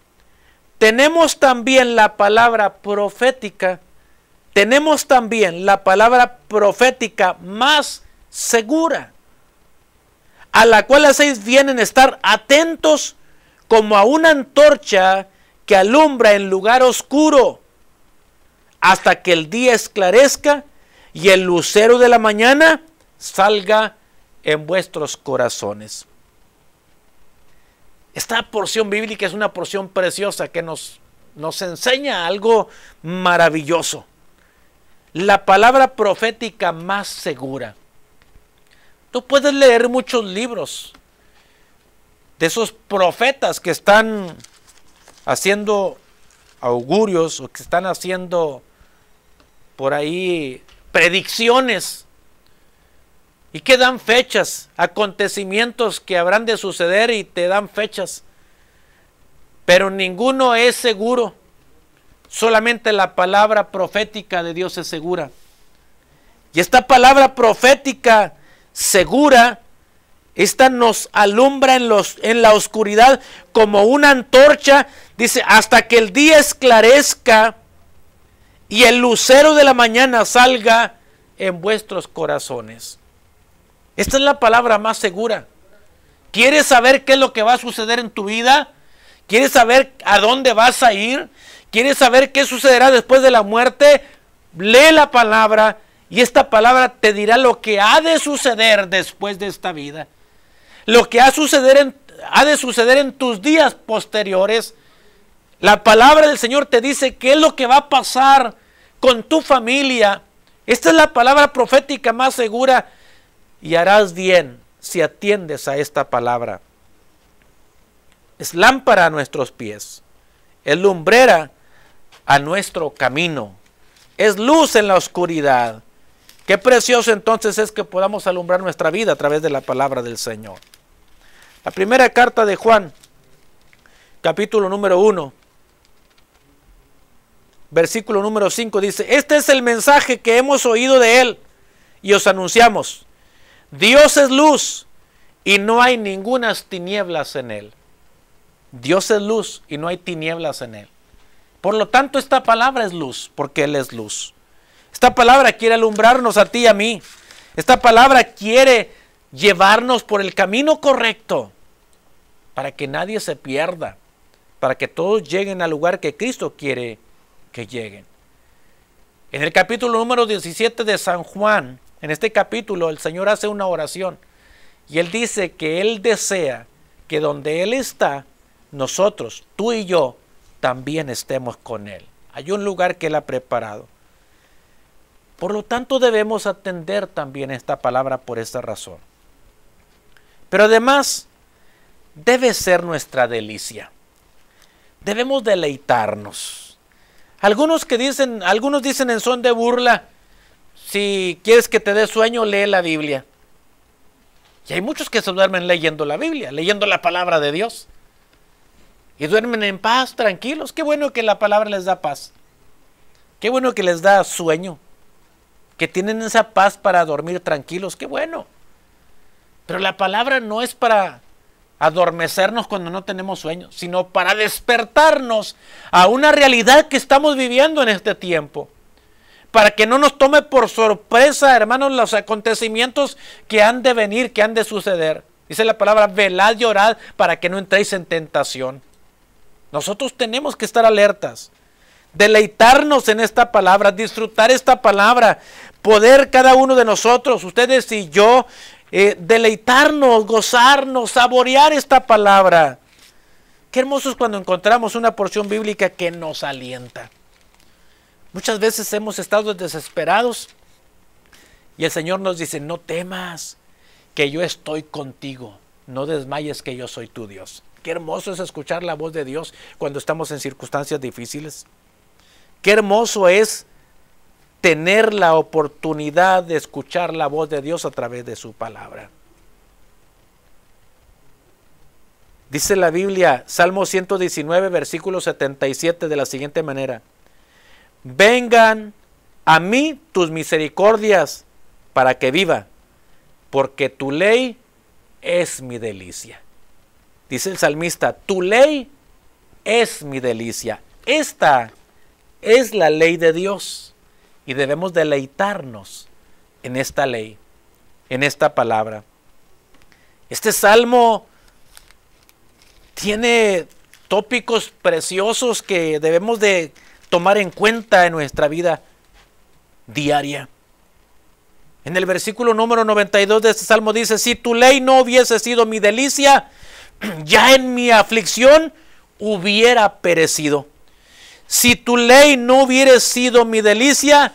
Tenemos también la palabra profética más segura, a la cual hacéis bien en estar atentos como a una antorcha que alumbra en lugar oscuro, hasta que el día esclarezca y el lucero de la mañana salga en vuestros corazones. Esta porción bíblica es una porción preciosa que nos enseña algo maravilloso. La palabra profética más segura. Tú puedes leer muchos libros de esos profetas que están haciendo augurios o que están haciendo por ahí predicciones y que dan fechas, acontecimientos que habrán de suceder y te dan fechas, pero ninguno es seguro. Solamente la palabra profética de Dios es segura. Y esta palabra profética segura, esta nos alumbra en la oscuridad como una antorcha, dice, hasta que el día esclarezca y el lucero de la mañana salga en vuestros corazones. Esta es la palabra más segura. ¿Quieres saber qué es lo que va a suceder en tu vida? ¿Quieres saber a dónde vas a ir? ¿Quieres saber qué sucederá después de la muerte? Lee la palabra y esta palabra te dirá lo que ha de suceder después de esta vida. Lo que ha de suceder en tus días posteriores. La palabra del Señor te dice qué es lo que va a pasar con tu familia. Esta es la palabra profética más segura y harás bien si atiendes a esta palabra. Es lámpara a nuestros pies, es lumbrera a nuestro camino, es luz en la oscuridad. Qué precioso entonces es que podamos alumbrar nuestra vida a través de la palabra del Señor. La primera carta de Juan, capítulo número 1, versículo número 5 dice: este es el mensaje que hemos oído de él y os anunciamos. Dios es luz y no hay ningunas tinieblas en él. Dios es luz y no hay tinieblas en él. Por lo tanto, esta palabra es luz, porque él es luz. Esta palabra quiere alumbrarnos a ti y a mí. Esta palabra quiere llevarnos por el camino correcto, para que nadie se pierda, para que todos lleguen al lugar que Cristo quiere que lleguen. En el capítulo número 17 de San Juan, en este capítulo el Señor hace una oración y Él dice que Él desea que donde Él está, nosotros, tú y yo, también estemos con Él. Hay un lugar que Él ha preparado. Por lo tanto, debemos atender también esta palabra por esta razón. Pero además, debe ser nuestra delicia. Debemos deleitarnos. Algunos dicen en son de burla: si quieres que te dé sueño, lee la Biblia. Y hay muchos que se duermen leyendo la Biblia, leyendo la palabra de Dios. Y duermen en paz, tranquilos. Qué bueno que la palabra les da paz. Qué bueno que les da sueño. Que tienen esa paz para dormir tranquilos. Qué bueno. Pero la palabra no es para adormecernos cuando no tenemos sueño, sino para despertarnos a una realidad que estamos viviendo en este tiempo. Para que no nos tome por sorpresa, hermanos, los acontecimientos que han de venir, que han de suceder. Dice la palabra: velad y orad para que no entréis en tentación. Nosotros tenemos que estar alertas, deleitarnos en esta palabra, disfrutar esta palabra, poder cada uno de nosotros, ustedes y yo, deleitarnos, gozarnos, saborear esta palabra. Qué hermoso es cuando encontramos una porción bíblica que nos alienta. Muchas veces hemos estado desesperados y el Señor nos dice: no temas, que yo estoy contigo, no desmayes, que yo soy tu Dios. Qué hermoso es escuchar la voz de Dios cuando estamos en circunstancias difíciles. Qué hermoso es tener la oportunidad de escuchar la voz de Dios a través de su palabra. Dice la Biblia, Salmo 119, versículo 77, de la siguiente manera: vengan a mí tus misericordias para que viva, porque tu ley es mi delicia. Dice el salmista: tu ley es mi delicia. Esta es la ley de Dios y debemos deleitarnos en esta ley, en esta palabra. Este salmo tiene tópicos preciosos que debemos de tomar en cuenta en nuestra vida diaria. En el versículo número 92 de este salmo dice: si tu ley no hubiese sido mi delicia, ya en mi aflicción hubiera perecido. Si tu ley no hubiera sido mi delicia,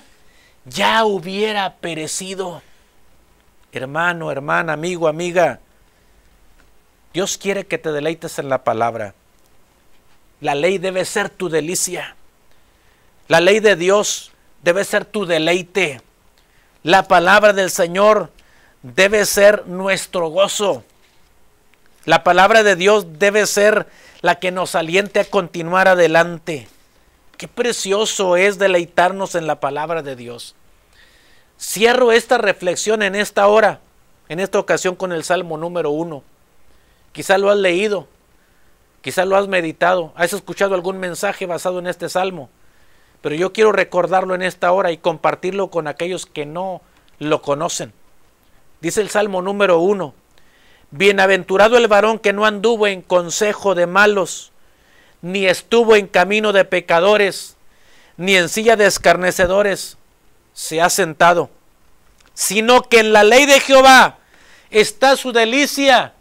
ya hubiera perecido. Hermano, hermana, amigo, amiga, Dios quiere que te deleites en la palabra. La ley debe ser tu delicia. La ley de Dios debe ser tu deleite. La palabra del Señor debe ser nuestro gozo. La palabra de Dios debe ser la que nos aliente a continuar adelante. Qué precioso es deleitarnos en la palabra de Dios. Cierro esta reflexión en esta hora, en esta ocasión, con el Salmo número 1. Quizá lo has leído, quizá lo has meditado, has escuchado algún mensaje basado en este Salmo, pero yo quiero recordarlo en esta hora y compartirlo con aquellos que no lo conocen. Dice el Salmo número 1: Bienaventurado el varón que no anduvo en consejo de malos, ni estuvo en camino de pecadores, ni en silla de escarnecedores se ha sentado, sino que en la ley de Jehová está su delicia,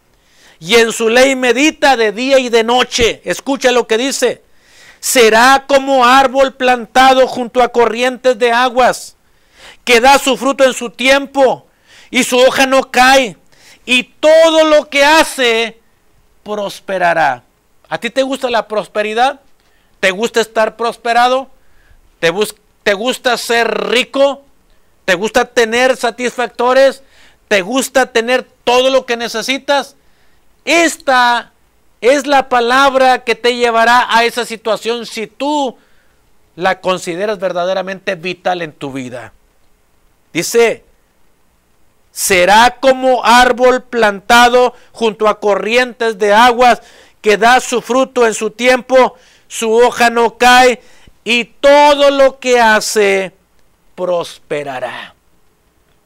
y en su ley medita de día y de noche. Escucha lo que dice: será como árbol plantado junto a corrientes de aguas, que da su fruto en su tiempo, y su hoja no cae, y todo lo que hace prosperará. ¿A ti te gusta la prosperidad? ¿Te gusta estar prosperado? ¿Te gusta ser rico? ¿Te gusta tener satisfactores? ¿Te gusta tener todo lo que necesitas? Esta es la palabra que te llevará a esa situación si tú la consideras verdaderamente vital en tu vida. Dice: será como árbol plantado junto a corrientes de aguas, que da su fruto en su tiempo, su hoja no cae, y todo lo que hace prosperará.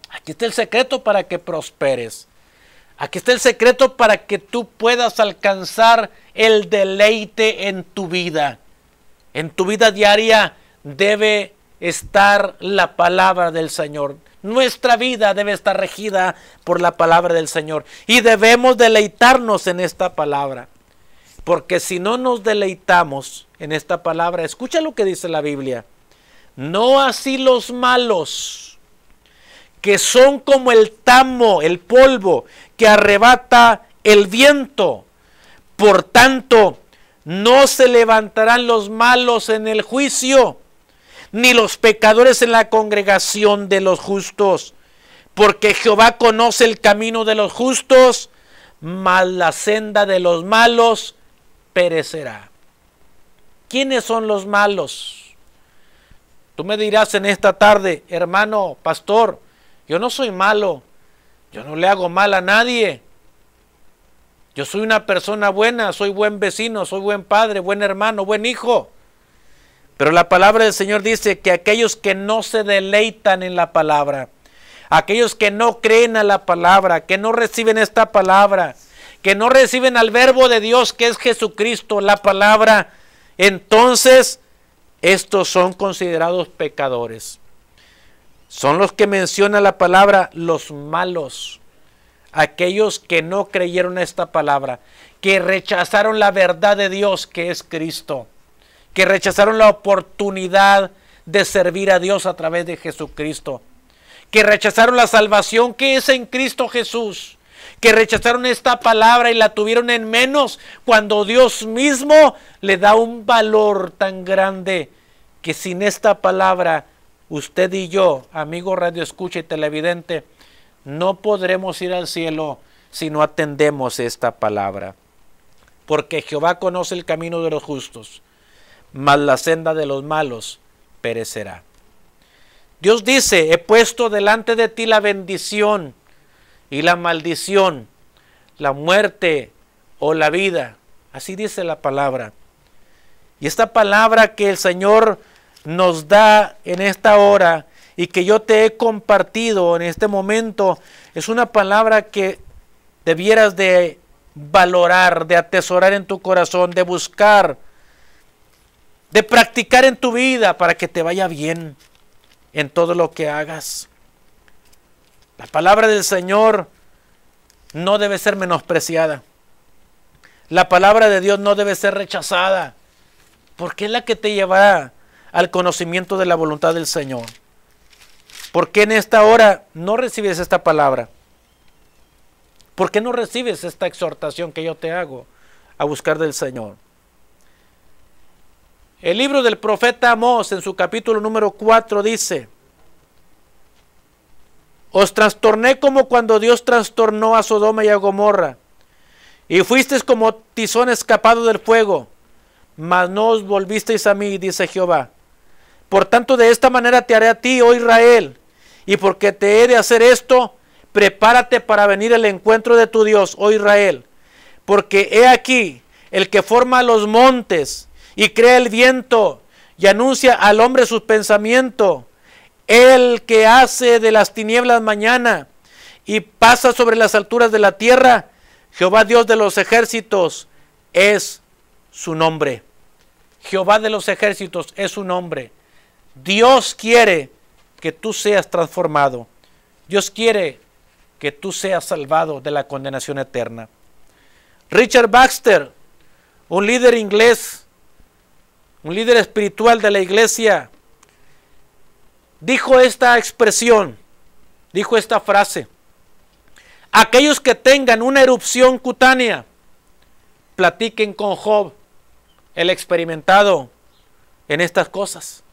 Aquí está el secreto para que prosperes. Aquí está el secreto para que tú puedas alcanzar el deleite en tu vida. En tu vida diaria debe estar la palabra del Señor. Nuestra vida debe estar regida por la palabra del Señor. Y debemos deleitarnos en esta palabra. Porque si no nos deleitamos en esta palabra, escucha lo que dice la Biblia: no así los malos, que son como el tamo, el polvo, que arrebata el viento. Por tanto, no se levantarán los malos en el juicio, ni los pecadores en la congregación de los justos. Porque Jehová conoce el camino de los justos, mas la senda de los malos perecerá. ¿Quiénes son los malos? Tú me dirás en esta tarde: hermano, pastor, yo no soy malo, yo no le hago mal a nadie, yo soy una persona buena, soy buen vecino, soy buen padre, buen hermano, buen hijo. Pero la palabra del Señor dice que aquellos que no se deleitan en la palabra, aquellos que no creen a la palabra, que no reciben esta palabra, que no reciben al verbo de Dios, que es Jesucristo, la palabra, entonces estos son considerados pecadores. Son los que menciona la palabra los malos, aquellos que no creyeron esta palabra, que rechazaron la verdad de Dios, que es Cristo, que rechazaron la oportunidad de servir a Dios a través de Jesucristo, que rechazaron la salvación que es en Cristo Jesús, que rechazaron esta palabra y la tuvieron en menos, cuando Dios mismo le da un valor tan grande que sin esta palabra usted y yo, amigo radio escucha y televidente, no podremos ir al cielo si no atendemos esta palabra. Porque Jehová conoce el camino de los justos, mas la senda de los malos perecerá. Dios dice: he puesto delante de ti la bendición y la maldición, la muerte o la vida. Así dice la palabra. Y esta palabra que el Señor nos da en esta hora y que yo te he compartido en este momento, es una palabra que debieras de valorar, de atesorar en tu corazón, de buscar, de practicar en tu vida para que te vaya bien en todo lo que hagas. La palabra del Señor no debe ser menospreciada. La palabra de Dios no debe ser rechazada, porque es la que te llevará al conocimiento de la voluntad del Señor. ¿Por qué en esta hora no recibes esta palabra? ¿Por qué no recibes esta exhortación que yo te hago a buscar del Señor? El libro del profeta Amós, en su capítulo número 4, dice: os trastorné como cuando Dios trastornó a Sodoma y a Gomorra, y fuisteis como tizón escapado del fuego, mas no os volvisteis a mí, dice Jehová. Por tanto, de esta manera te haré a ti, oh Israel, y porque te he de hacer esto, prepárate para venir al encuentro de tu Dios, oh Israel. Porque he aquí, el que forma los montes y crea el viento y anuncia al hombre sus pensamientos, el que hace de las tinieblas mañana y pasa sobre las alturas de la tierra, Jehová Dios de los ejércitos es su nombre. Jehová de los ejércitos es su nombre. Dios quiere que tú seas transformado. Dios quiere que tú seas salvado de la condenación eterna. Richard Baxter, un líder inglés, un líder espiritual de la iglesia, dijo esta expresión, dijo esta frase: aquellos que tengan una erupción cutánea, platiquen con Job, el experimentado en estas cosas.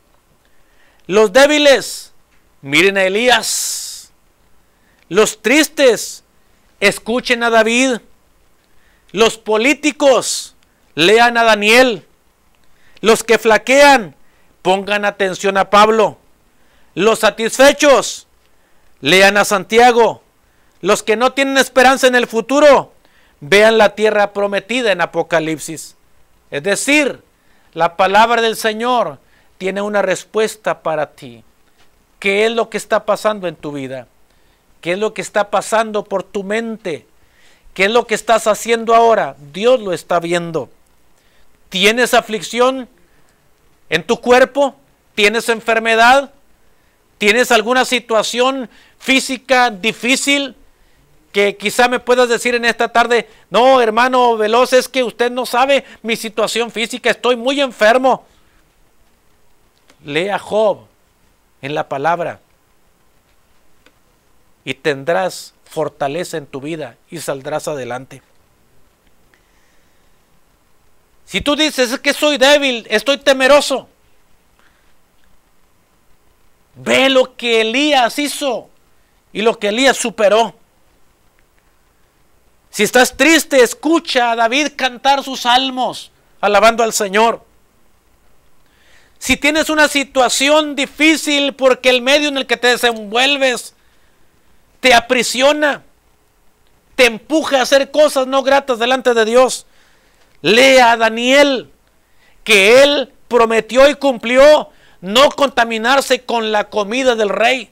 Los débiles, miren a Elías. Los tristes, escuchen a David. Los políticos, lean a Daniel. Los que flaquean, pongan atención a Pablo. Los satisfechos, lean a Santiago. Los que no tienen esperanza en el futuro, vean la tierra prometida en Apocalipsis. Es decir, la palabra del Señor tiene una respuesta para ti. ¿Qué es lo que está pasando en tu vida? ¿Qué es lo que está pasando por tu mente? ¿Qué es lo que estás haciendo ahora? Dios lo está viendo. ¿Tienes aflicción en tu cuerpo? ¿Tienes enfermedad? ¿Tienes alguna situación física difícil que quizá me puedas decir en esta tarde? No, hermano Veloz, es que usted no sabe mi situación física, estoy muy enfermo. Lea Job en la palabra y tendrás fortaleza en tu vida y saldrás adelante. Si tú dices, es que soy débil, estoy temeroso, ve lo que Elías hizo y lo que Elías superó. Si estás triste, escucha a David cantar sus salmos, alabando al Señor. Si tienes una situación difícil porque el medio en el que te desenvuelves te aprisiona, te empuja a hacer cosas no gratas delante de Dios, lea a Daniel, que él prometió y cumplió no contaminarse con la comida del rey.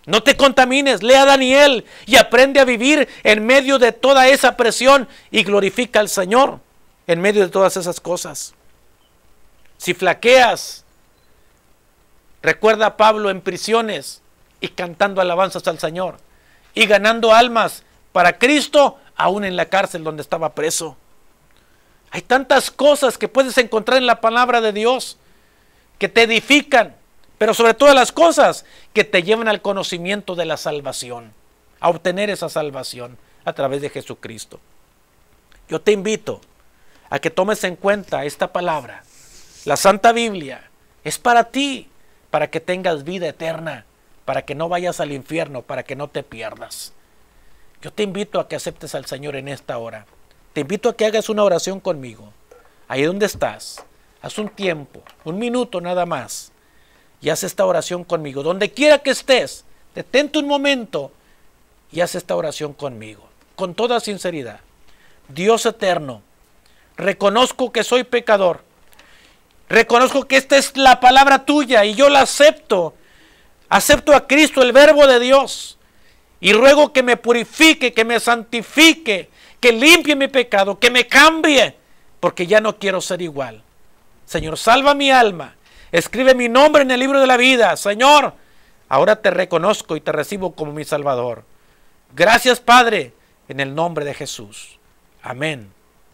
No te contamines, lea a Daniel y aprende a vivir en medio de toda esa presión y glorifica al Señor en medio de todas esas cosas. Si flaqueas, recuerda a Pablo en prisiones y cantando alabanzas al Señor y ganando almas para Cristo aún en la cárcel donde estaba preso. Hay tantas cosas que puedes encontrar en la palabra de Dios que te edifican, pero sobre todas las cosas que te llevan al conocimiento de la salvación, a obtener esa salvación a través de Jesucristo. Yo te invito a que tomes en cuenta esta palabra. La Santa Biblia es para ti, para que tengas vida eterna, para que no vayas al infierno, para que no te pierdas. Yo te invito a que aceptes al Señor en esta hora. Te invito a que hagas una oración conmigo. Ahí donde estás, haz un tiempo, un minuto nada más, y haz esta oración conmigo. Donde quiera que estés, detente un momento y haz esta oración conmigo, con toda sinceridad. Dios eterno, reconozco que soy pecador. Reconozco que esta es la palabra tuya y yo la acepto. Acepto a Cristo, el Verbo de Dios. Y ruego que me purifique, que me santifique, que limpie mi pecado, que me cambie, porque ya no quiero ser igual. Señor, salva mi alma. Escribe mi nombre en el libro de la vida. Señor, ahora te reconozco y te recibo como mi Salvador. Gracias, Padre, en el nombre de Jesús. Amén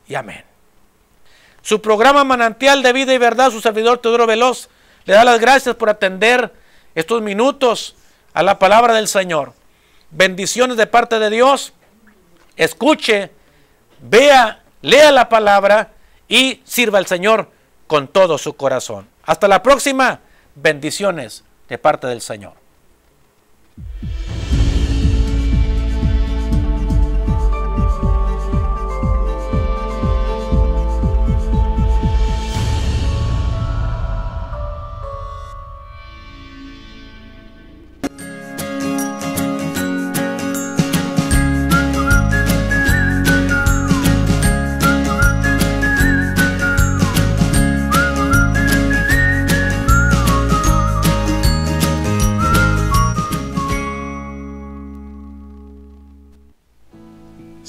y amén. Su programa Manantial de Vida y Verdad, su servidor Teodoro Veloz, le da las gracias por atender estos minutos a la palabra del Señor. Bendiciones de parte de Dios. Escuche, vea, lea la palabra y sirva al Señor con todo su corazón. Hasta la próxima. Bendiciones de parte del Señor.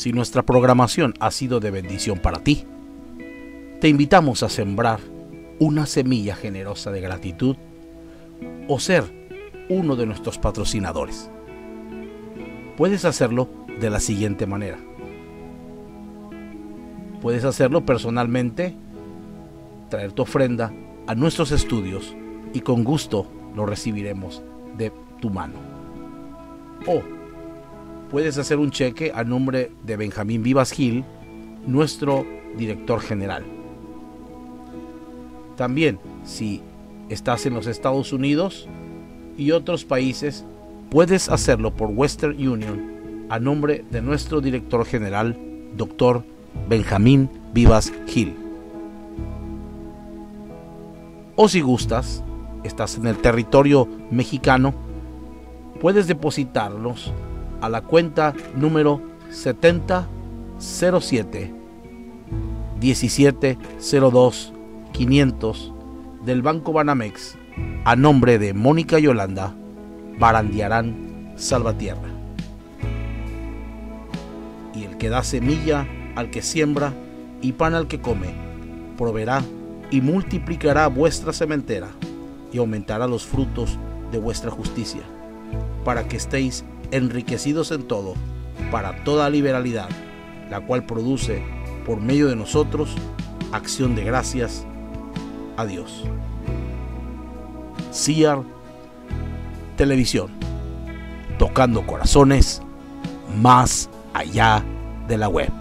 Si nuestra programación ha sido de bendición para ti, te invitamos a sembrar una semilla generosa de gratitud o ser uno de nuestros patrocinadores. Puedes hacerlo de la siguiente manera. Puedes hacerlo personalmente, traer tu ofrenda a nuestros estudios y con gusto lo recibiremos de tu mano. O puedes hacer un cheque a nombre de Benjamín Vivas Gil, nuestro director general. También, si estás en los Estados Unidos y otros países, puedes hacerlo por Western Union a nombre de nuestro director general, Dr. Benjamín Vivas Gil. O si gustas, estás en el territorio mexicano, puedes depositarlos a la cuenta número 7007 1702 500 del Banco Banamex a nombre de Mónica Yolanda Barandiarán Salvatierra. Y el que da semilla al que siembra y pan al que come, proveerá y multiplicará vuestra sementera y aumentará los frutos de vuestra justicia, para que estéis enriquecidos en todo, para toda liberalidad, la cual produce por medio de nosotros acción de gracias a Dios. CIAR Televisión, tocando corazones más allá de la web.